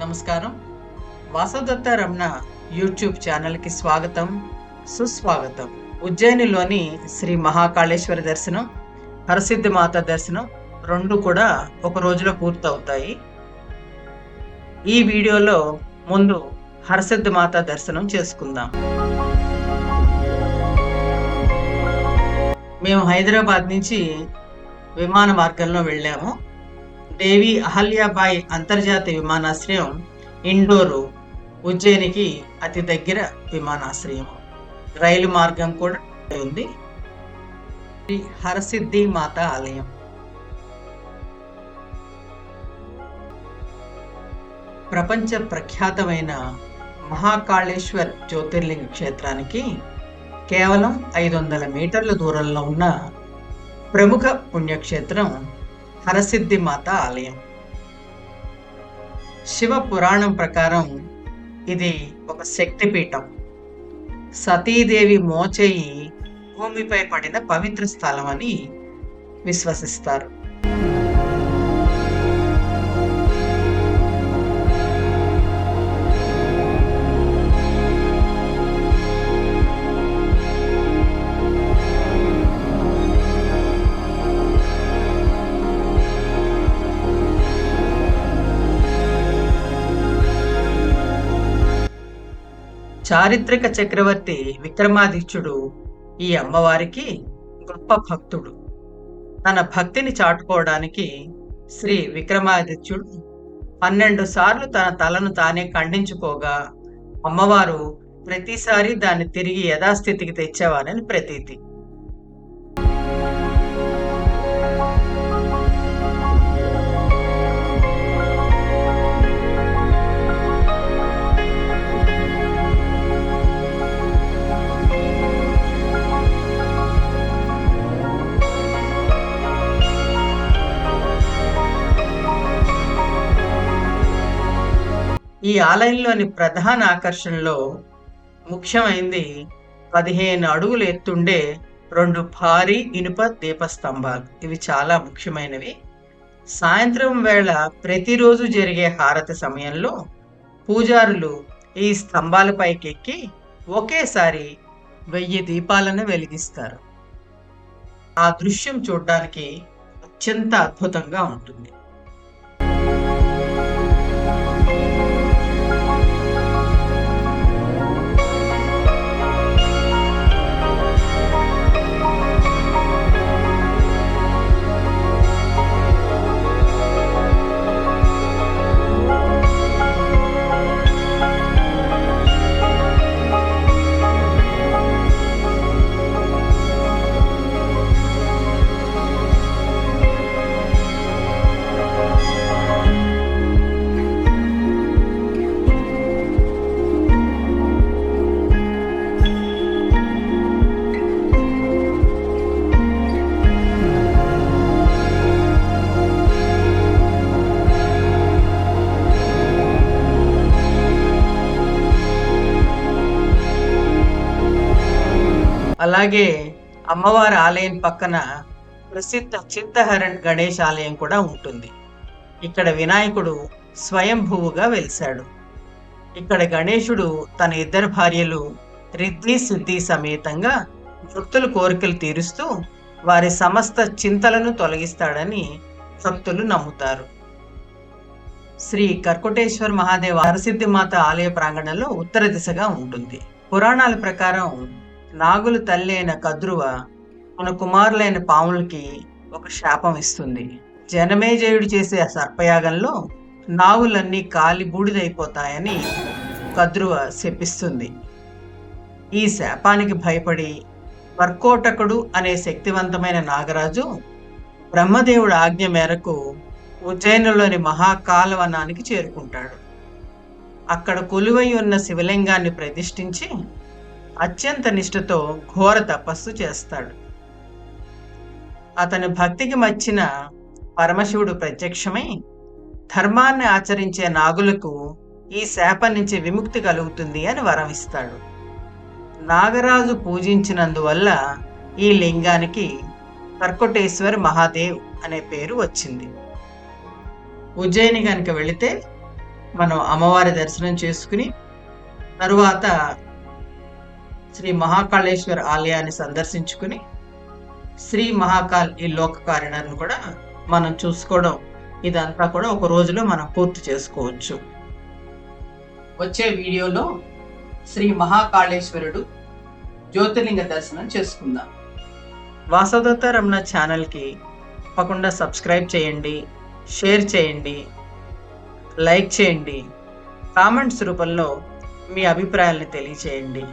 నమస్కారం. వాసవదత్త రమణ యూట్యూబ్ ఛానల్కి స్వాగతం, సుస్వాగతం. ఉజ్జయినిలోని శ్రీ మహాకాళేశ్వర దర్శనం, హరసిద్ధి మాత దర్శనం రెండు కూడా ఒక రోజులో పూర్తవుతాయి. ఈ వీడియోలో ముందు హరసిద్ధి మాత దర్శనం చేసుకుందాం. మేము హైదరాబాద్ నుంచి విమాన మార్గంలో వెళ్ళాము. దేవి అహల్యాబాయి అంతర్జాతీయ విమానాశ్రయం ఇండోరు ఉజ్జయినికి అతి దగ్గర విమానాశ్రయం. రైలు మార్గం కూడా ఉంది. శ్రీ హరసిద్ధి మాత ఆలయం ప్రపంచ ప్రఖ్యాతమైన మహాకాళేశ్వర్ జ్యోతిర్లింగ క్షేత్రానికి కేవలం 500 మీటర్ల దూరంలో ఉన్న ప్రముఖ పుణ్యక్షేత్రం హరసిద్ధి మాత ఆలయం. శివ పురాణం ప్రకారం ఇది ఒక శక్తిపీఠం. సతీదేవి మోచేయి భూమిపై పడిన పవిత్ర స్థలం అని విశ్వసిస్తారు. చారిత్రక చక్రవర్తి విక్రమాదిత్యుడు ఈ అమ్మవారికి గొప్ప భక్తుడు. తన భక్తిని చాటుకోవడానికి శ్రీ విక్రమాదిత్యుడు 12 సార్లు తన తలను తానే ఖండించుకోగా అమ్మవారు ప్రతిసారి దాన్ని తిరిగి యథాస్థితికి తెచ్చేవారని ప్రతీతి. ఈ ఆలయంలోని ప్రధాన ఆకర్షణలో ముఖ్యమైనది 15 అడుగులు ఎత్తుండే 2 భారీ ఇనుప దీపస్తంభాలు. ఇవి చాలా ముఖ్యమైనవి. సాయంత్రం వేళ ప్రతిరోజు జరిగే హారతి సమయంలో పూజారులు ఈ స్తంభాలపైకి ఎక్కి ఒకేసారి 1000 దీపాలను వెలిగిస్తారు. ఆ దృశ్యం చూడడానికి అత్యంత అద్భుతంగా ఉంటుంది. అలాగే అమ్మవారి ఆలయం పక్కన ప్రసిద్ధ చిత్తహరణ్ గణేష్ ఆలయం కూడా ఉంటుంది. ఇక్కడ వినాయకుడు స్వయంభువుగా వెలిశాడు. ఇక్కడ గణేశుడు తన 2 భార్యలు రిద్ధి సిద్ధి సమేతంగా భక్తుల కోరికలు తీరుస్తూ వారి సమస్త చింతలను తొలగిస్తాడని భక్తులు నమ్ముతారు. శ్రీ కర్కోటేశ్వర మహాదేవ హరసిద్ధి మాత ఆలయ ప్రాంగణంలో ఉత్తర దిశగా ఉంటుంది. పురాణాల ప్రకారం నాగుల తల్లి అయిన కద్రువ తన కుమారులైన పాములకి ఒక శాపం ఇస్తుంది. జనమేజయుడు చేసే సర్పయాగంలో నాగులన్నీ కాలి బూడిదైపోతాయని కద్రువ శపిస్తుంది. ఈ శాపానికి భయపడి కర్కోటకుడు అనే శక్తివంతమైన నాగరాజు బ్రహ్మదేవుడి ఆజ్ఞ మేరకు ఉజ్జయినిలోని మహాకాలవనానికి చేరుకుంటాడు. అక్కడ కొలువై ఉన్న శివలింగాన్ని ప్రతిష్ఠించి అత్యంత నిష్ఠతో ఘోర తపస్సు చేస్తాడు. అతని భక్తికి మెచ్చిన పరమశివుడు ప్రత్యక్షమై ధర్మాన్ని ఆచరించే నాగులకు ఈ శాపం నుంచి విముక్తి కలుగుతుంది అని వరం ఇస్తాడు. నాగరాజు పూజించినందువల్ల ఈ లింగానికి కర్కోటేశ్వర్ మహాదేవ్ అనే పేరు వచ్చింది. ఉజ్జయిని కనుక వెళితే మనం అమ్మవారి దర్శనం చేసుకుని తరువాత శ్రీ మహాకాళేశ్వర ఆలయాన్ని సందర్శించుకుని శ్రీ మహాకాల్ ఈ లోక కారిడార్ను కూడా మనం చూసుకోవడం, ఇదంతా కూడా ఒక రోజులో మనం పూర్తి చేసుకోవచ్చు. వచ్చే వీడియోలో శ్రీ మహాకాళేశ్వరుడు జ్యోతిర్లింగ దర్శనం చేసుకుందాం. వాసవదత్త రమణ ఛానల్కి తప్పకుండా సబ్స్క్రైబ్ చేయండి, షేర్ చేయండి, లైక్ చేయండి, కామెంట్స్ రూపంలో మీ అభిప్రాయాలను తెలియచేయండి.